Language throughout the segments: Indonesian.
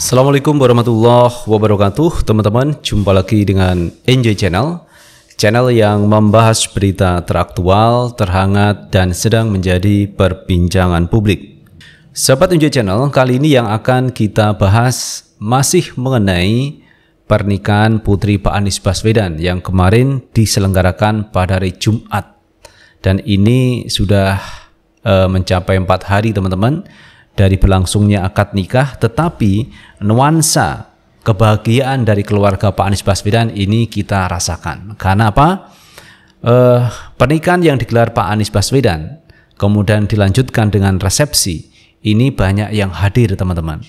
Assalamualaikum warahmatullahi wabarakatuh. Teman-teman, jumpa lagi dengan Enjoy Channel, channel yang membahas berita teraktual, terhangat, dan sedang menjadi perbincangan publik. Sahabat Enjoy Channel, kali ini yang akan kita bahas masih mengenai pernikahan putri Pak Anies Baswedan yang kemarin diselenggarakan pada hari Jumat. Dan ini sudah mencapai 4 hari teman-teman dari berlangsungnya akad nikah, tetapi nuansa kebahagiaan dari keluarga Pak Anies Baswedan ini kita rasakan. Karena apa? Pernikahan yang digelar Pak Anies Baswedan kemudian dilanjutkan dengan resepsi, ini banyak yang hadir teman-teman.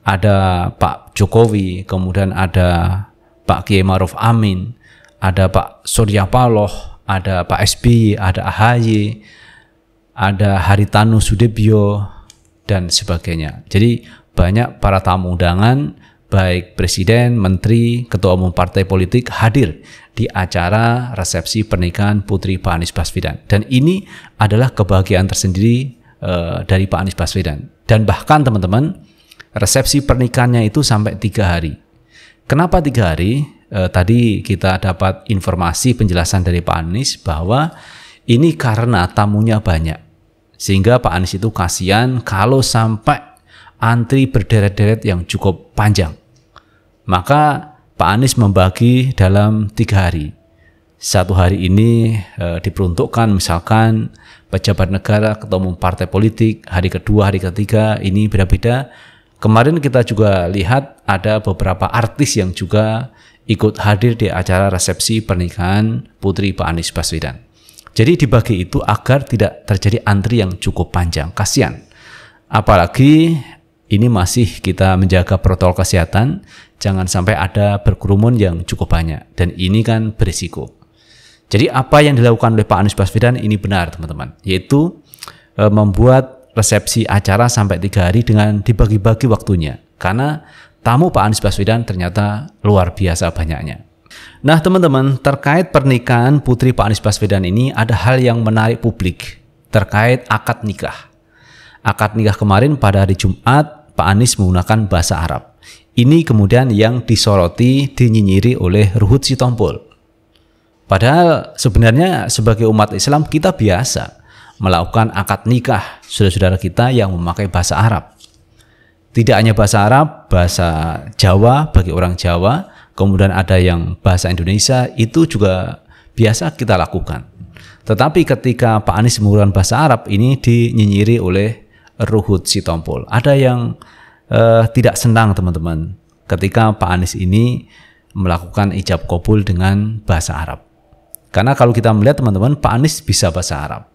Ada Pak Jokowi, kemudian ada Pak Kiai Ma'ruf Amin, ada Pak Surya Paloh, ada Pak SBY, ada AHY, ada Haritanu Sudibyo, dan sebagainya. Jadi banyak para tamu undangan, baik presiden, menteri, ketua umum partai politik hadir di acara resepsi pernikahan putri Pak Anies Baswedan. Dan ini adalah kebahagiaan tersendiri dari Pak Anies Baswedan. Dan bahkan teman-teman, resepsi pernikahannya itu sampai 3 hari. Kenapa 3 hari? Tadi kita dapat informasi penjelasan dari Pak Anies bahwa ini karena tamunya banyak. Sehingga Pak Anies itu kasihan kalau sampai antri berderet-deret yang cukup panjang. Maka Pak Anies membagi dalam 3 hari. 1 hari ini diperuntukkan misalkan pejabat negara, ketua umum partai politik. Hari kedua, hari ketiga ini beda-beda. Kemarin kita juga lihat ada beberapa artis yang juga ikut hadir di acara resepsi pernikahan putri Pak Anies Baswedan. Jadi dibagi itu agar tidak terjadi antri yang cukup panjang. Kasihan. Apalagi ini masih kita menjaga protokol kesehatan, jangan sampai ada berkerumun yang cukup banyak. Dan ini kan berisiko. Jadi apa yang dilakukan oleh Pak Anies Baswedan ini benar teman-teman. Yaitu membuat resepsi acara sampai 3 hari dengan dibagi-bagi waktunya. Karena tamu Pak Anies Baswedan ternyata luar biasa banyaknya. Nah teman-teman, terkait pernikahan putri Pak Anies Baswedan ini ada hal yang menarik publik terkait akad nikah. Akad nikah kemarin pada hari Jumat, Pak Anies menggunakan bahasa Arab. Ini kemudian yang disoroti, dinyinyiri oleh Ruhut Sitompul. Padahal sebenarnya sebagai umat Islam kita biasa melakukan akad nikah saudara-saudara kita yang memakai bahasa Arab. Tidak hanya bahasa Arab, bahasa Jawa bagi orang Jawa, kemudian ada yang bahasa Indonesia, itu juga biasa kita lakukan. Tetapi ketika Pak Anies menggunakan bahasa Arab, ini dinyinyiri oleh Ruhut Sitompul. Ada yang tidak senang teman-teman ketika Pak Anies ini melakukan ijab qabul dengan bahasa Arab. Karena kalau kita melihat teman-teman, Pak Anies bisa bahasa Arab,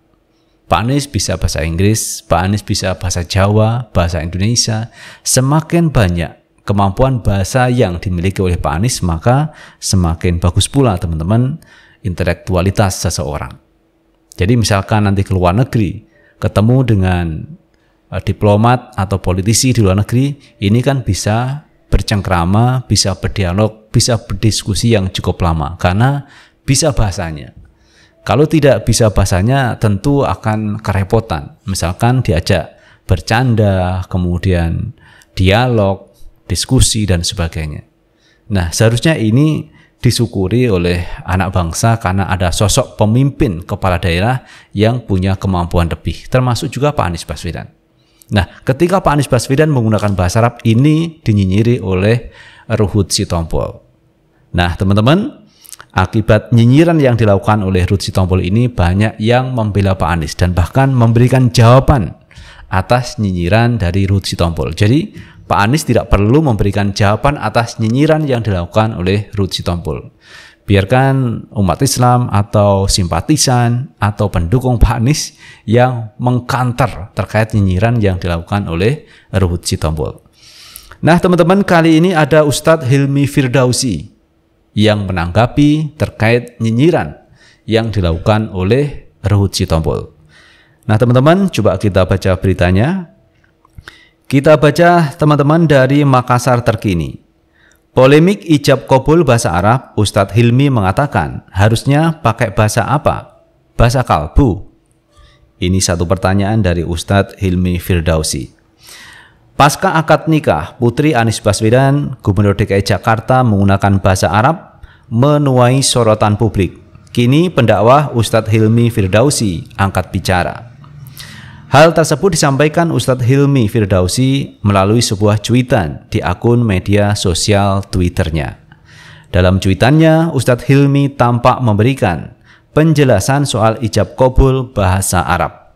Pak Anies bisa bahasa Inggris, Pak Anies bisa bahasa Jawa, bahasa Indonesia. Semakin banyak kemampuan bahasa yang dimiliki oleh Pak Anies, maka semakin bagus pula teman-teman intelektualitas seseorang. Jadi misalkan nanti ke luar negeri, ketemu dengan diplomat atau politisi di luar negeri, ini kan bisa bercengkrama, bisa berdialog, bisa berdiskusi yang cukup lama, karena bisa bahasanya. Kalau tidak bisa bahasanya tentu akan kerepotan. Misalkan diajak bercanda, kemudian dialog, diskusi, dan sebagainya. Nah, seharusnya ini disyukuri oleh anak bangsa karena ada sosok pemimpin kepala daerah yang punya kemampuan lebih, termasuk juga Pak Anies Baswedan. Nah, ketika Pak Anies Baswedan menggunakan bahasa Arab, ini dinyinyiri oleh Ruhut Sitompul. Nah, teman-teman, akibat nyinyiran yang dilakukan oleh Ruhut Sitompul ini, banyak yang membela Pak Anies dan bahkan memberikan jawaban atas nyinyiran dari Ruhut Sitompul. Jadi Pak Anies tidak perlu memberikan jawaban atas nyinyiran yang dilakukan oleh Ruhut Sitompul. Biarkan umat Islam atau simpatisan atau pendukung Pak Anies yang mengkanter terkait nyinyiran yang dilakukan oleh Ruhut Sitompul. Nah teman-teman, kali ini ada Ustadz Hilmi Firdausi yang menanggapi terkait nyinyiran yang dilakukan oleh Ruhut Sitompul. Nah teman-teman, coba kita baca beritanya. Kita baca teman-teman dari Makassar Terkini. Polemik ijab qabul bahasa Arab, Ustadz Hilmi mengatakan harusnya pakai bahasa apa? Bahasa kalbu? Ini satu pertanyaan dari Ustadz Hilmi Firdausi. Pasca akad nikah Putri Anies Baswedan, Gubernur DKI Jakarta menggunakan bahasa Arab menuai sorotan publik. Kini pendakwah Ustadz Hilmi Firdausi angkat bicara. Hal tersebut disampaikan Ustadz Hilmi Firdausi melalui sebuah cuitan di akun media sosial Twitternya. Dalam cuitannya, Ustadz Hilmi tampak memberikan penjelasan soal ijab qabul bahasa Arab.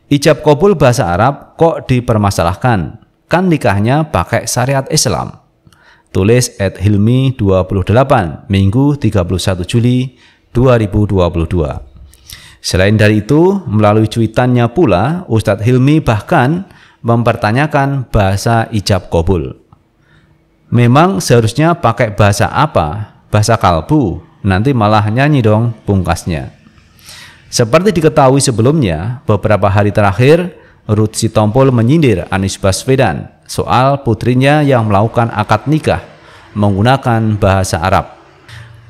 Ijab qabul bahasa Arab kok dipermasalahkan? Kan nikahnya pakai syariat Islam. Tulis @hilmi28 Minggu 31 Juli 2022. Selain dari itu, melalui cuitannya pula, Ustadz Hilmi bahkan mempertanyakan bahasa ijab qabul. Memang seharusnya pakai bahasa apa? Bahasa kalbu? Nanti malah nyanyi dong pungkasnya. Seperti diketahui sebelumnya, beberapa hari terakhir, Ruth Sitompul menyindir Anies Baswedan soal putrinya yang melakukan akad nikah menggunakan bahasa Arab.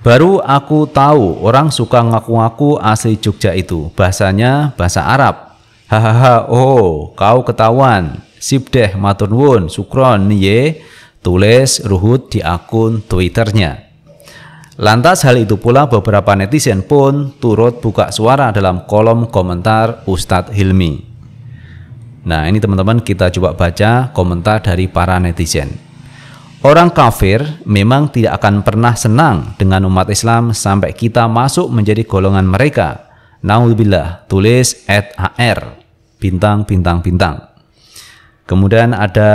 Baru aku tahu orang suka ngaku-ngaku asli Jogja itu bahasanya bahasa Arab. Hahaha, oh kau ketahuan. Sip deh, matur nuwun, sukron ye, tulis Ruhut di akun Twitternya. Lantas hal itu pula beberapa netizen pun turut buka suara dalam kolom komentar Ustadz Hilmi. Nah, ini teman-teman kita coba baca komentar dari para netizen. Orang kafir memang tidak akan pernah senang dengan umat Islam sampai kita masuk menjadi golongan mereka. Nauzubillah, tulis @ar bintang. Kemudian ada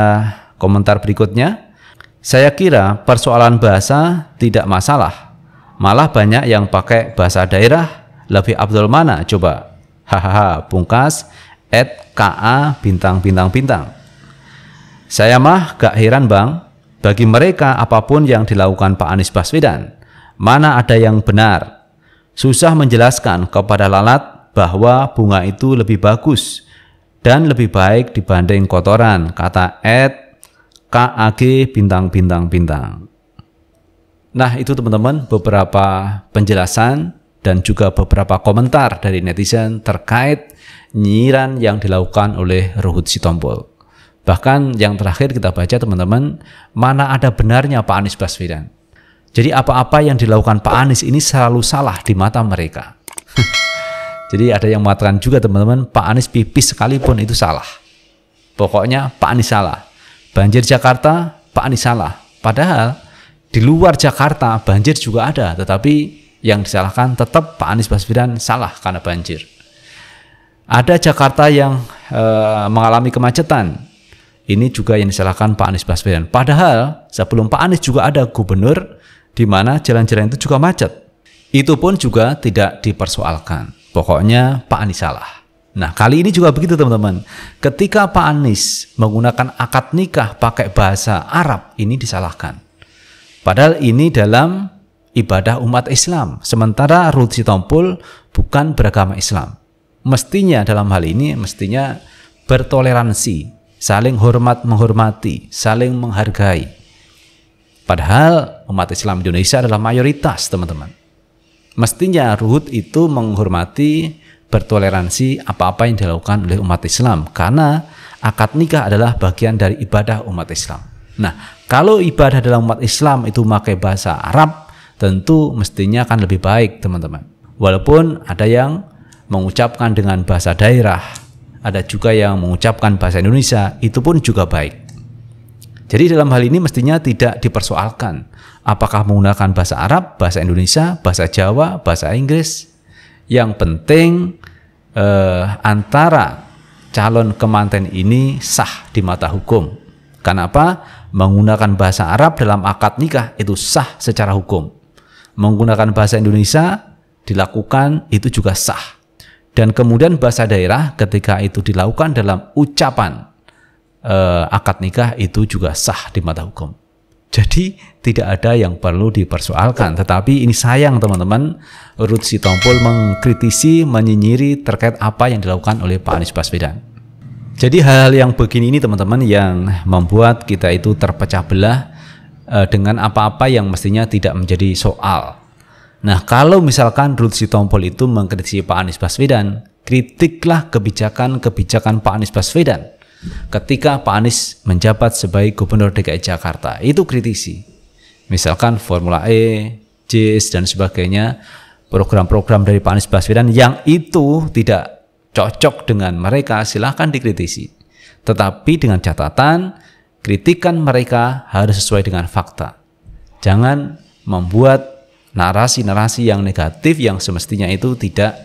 komentar berikutnya. Saya kira persoalan bahasa tidak masalah. Malah banyak yang pakai bahasa daerah. Lebih afdol mana coba? Hahaha, pungkas @ka bintang. Saya mah gak heran bang, bagi mereka apapun yang dilakukan Pak Anies Baswedan, mana ada yang benar. Susah menjelaskan kepada lalat bahwa bunga itu lebih bagus dan lebih baik dibanding kotoran, kata @kag bintang. Nah itu teman-teman beberapa penjelasan dan juga beberapa komentar dari netizen terkait nyinyiran yang dilakukan oleh Ruhut Sitompul. Bahkan yang terakhir kita baca teman-teman, mana ada benarnya Pak Anies Baswedan. Jadi apa-apa yang dilakukan Pak Anies ini selalu salah di mata mereka. Jadi ada yang mengatakan juga teman-teman, Pak Anies pipis sekalipun itu salah. Pokoknya Pak Anies salah. Banjir Jakarta, Pak Anies salah. Padahal di luar Jakarta banjir juga ada, tetapi yang disalahkan tetap Pak Anies Baswedan salah karena banjir. Ada Jakarta yang mengalami kemacetan. Ini juga yang disalahkan Pak Anies Baswedan. Padahal sebelum Pak Anies juga ada gubernur di mana jalan-jalan itu juga macet. Itu pun juga tidak dipersoalkan. Pokoknya Pak Anies salah. Nah kali ini juga begitu teman-teman. Ketika Pak Anies menggunakan akad nikah pakai bahasa Arab, ini disalahkan. Padahal ini dalam ibadah umat Islam. Sementara Ruhut Sitompul bukan beragama Islam. Mestinya dalam hal ini mestinya bertoleransi, saling hormat menghormati, saling menghargai. Padahal umat Islam Indonesia adalah mayoritas teman-teman. Mestinya Ruhut itu menghormati, bertoleransi apa-apa yang dilakukan oleh umat Islam, karena akad nikah adalah bagian dari ibadah umat Islam. Nah, kalau ibadah dalam umat Islam itu memakai bahasa Arab, tentu mestinya akan lebih baik teman-teman. Walaupun ada yang mengucapkan dengan bahasa daerah, ada juga yang mengucapkan bahasa Indonesia, itu pun juga baik. Jadi dalam hal ini mestinya tidak dipersoalkan apakah menggunakan bahasa Arab, bahasa Indonesia, bahasa Jawa, bahasa Inggris. Yang penting antara calon kemanten ini sah di mata hukum. Kenapa? Menggunakan bahasa Arab dalam akad nikah itu sah secara hukum. Menggunakan bahasa Indonesia dilakukan itu juga sah. Dan kemudian bahasa daerah ketika itu dilakukan dalam ucapan akad nikah itu juga sah di mata hukum. Jadi tidak ada yang perlu dipersoalkan. Tetapi ini sayang teman-teman, Ruhut Sitompul mengkritisi, menyinyiri terkait apa yang dilakukan oleh Pak Anies Baswedan. Jadi hal-hal yang begini ini teman-teman yang membuat kita itu terpecah belah dengan apa-apa yang mestinya tidak menjadi soal. Nah kalau misalkan Ruhut Sitompul itu mengkritisi Pak Anies Baswedan, kritiklah kebijakan-kebijakan Pak Anies Baswedan. ketika Pak Anies menjabat sebagai Gubernur DKI Jakarta. Itu kritisi. Misalkan Formula E, JIS, dan sebagainya, program-program dari Pak Anies Baswedan yang itu tidak cocok dengan mereka, silahkan dikritisi. Tetapi dengan catatan, kritikan mereka harus sesuai dengan fakta. Jangan membuat narasi-narasi yang negatif yang semestinya itu tidak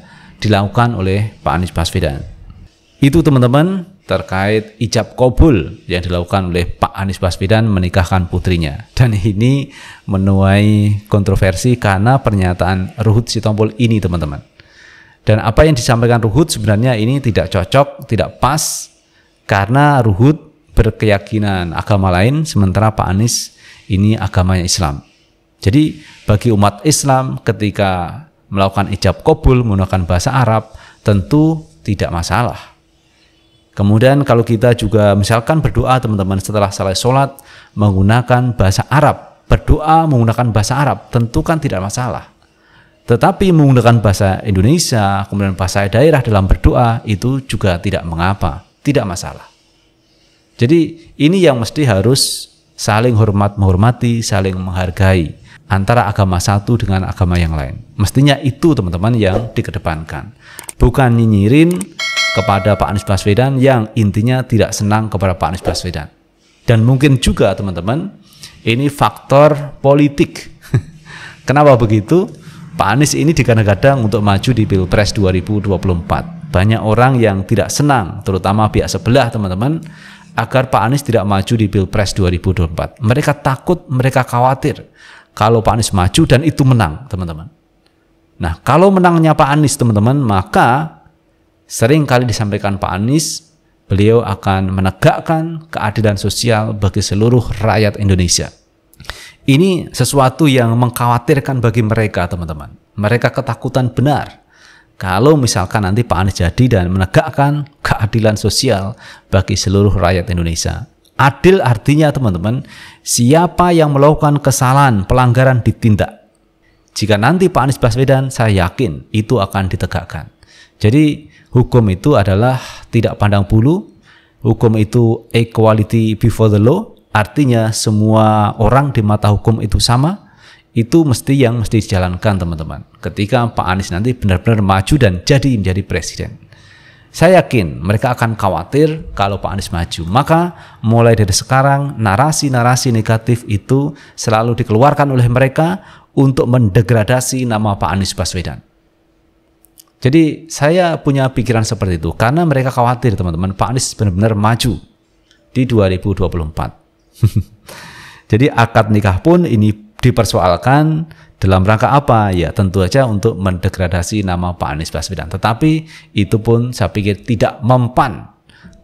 dilakukan oleh Pak Anies Baswedan. Itu teman-teman terkait ijab kabul yang dilakukan oleh Pak Anies Baswedan menikahkan putrinya. Dan ini menuai kontroversi karena pernyataan Ruhut Sitompul ini teman-teman. Dan apa yang disampaikan Ruhut sebenarnya ini tidak cocok, tidak pas, karena Ruhut berkeyakinan agama lain, sementara Pak Anies ini agamanya Islam. Jadi bagi umat Islam ketika melakukan ijab kabul menggunakan bahasa Arab tentu tidak masalah. Kemudian kalau kita juga misalkan berdoa teman-teman setelah selesai sholat menggunakan bahasa Arab, berdoa menggunakan bahasa Arab tentu kan tidak masalah. Tetapi menggunakan bahasa Indonesia, kemudian bahasa daerah dalam berdoa itu juga tidak mengapa, tidak masalah. Jadi ini yang mesti harus saling menghormati, saling menghargai antara agama satu dengan agama yang lain. Mestinya itu teman-teman yang dikedepankan. Bukan nyinyirin kepada Pak Anies Baswedan yang intinya tidak senang kepada Pak Anies Baswedan. Dan mungkin juga teman-teman ini faktor politik. Kenapa begitu? Pak Anies ini digadang-gadang untuk maju di Pilpres 2024. Banyak orang yang tidak senang, terutama pihak sebelah teman-teman, agar Pak Anies tidak maju di Pilpres 2024. Mereka takut, mereka khawatir kalau Pak Anies maju dan itu menang teman-teman. Nah kalau menangnya Pak Anies teman-teman, maka sering kali disampaikan Pak Anies, beliau akan menegakkan keadilan sosial bagi seluruh rakyat Indonesia. Ini sesuatu yang mengkhawatirkan bagi mereka teman-teman. Mereka ketakutan benar kalau misalkan nanti Pak Anies jadi dan menegakkan keadilan sosial bagi seluruh rakyat Indonesia. Adil artinya teman-teman, siapa yang melakukan kesalahan, pelanggaran ditindak. Jika nanti Pak Anies Baswedan, saya yakin itu akan ditegakkan. Jadi hukum itu adalah tidak pandang bulu, hukum itu equality before the law, artinya semua orang di mata hukum itu sama. Itu mesti dijalankan teman-teman ketika Pak Anies nanti benar-benar maju dan jadi menjadi presiden. Saya yakin mereka akan khawatir kalau Pak Anies maju. Maka mulai dari sekarang narasi-narasi negatif itu selalu dikeluarkan oleh mereka untuk mendegradasi nama Pak Anies Baswedan. Jadi saya punya pikiran seperti itu karena mereka khawatir teman-teman Pak Anies benar-benar maju di 2024. Jadi akad nikah pun ini dipersoalkan dalam rangka apa? Ya tentu saja untuk mendegradasi nama Pak Anies Baswedan. Tetapi itu pun saya pikir tidak mempan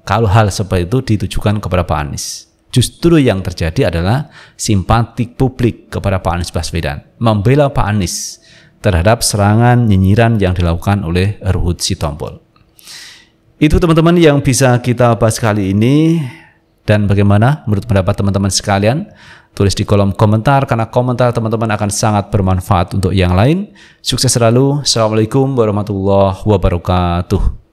kalau hal seperti itu ditujukan kepada Pak Anies. Justru yang terjadi adalah simpati publik kepada Pak Anies Baswedan, membela Pak Anies terhadap serangan nyinyiran yang dilakukan oleh Ruhut Sitompul. Itu teman-teman yang bisa kita bahas kali ini. Dan bagaimana menurut pendapat teman-teman sekalian? Tulis di kolom komentar karena komentar teman-teman akan sangat bermanfaat untuk yang lain. Sukses selalu. Assalamualaikum warahmatullahi wabarakatuh.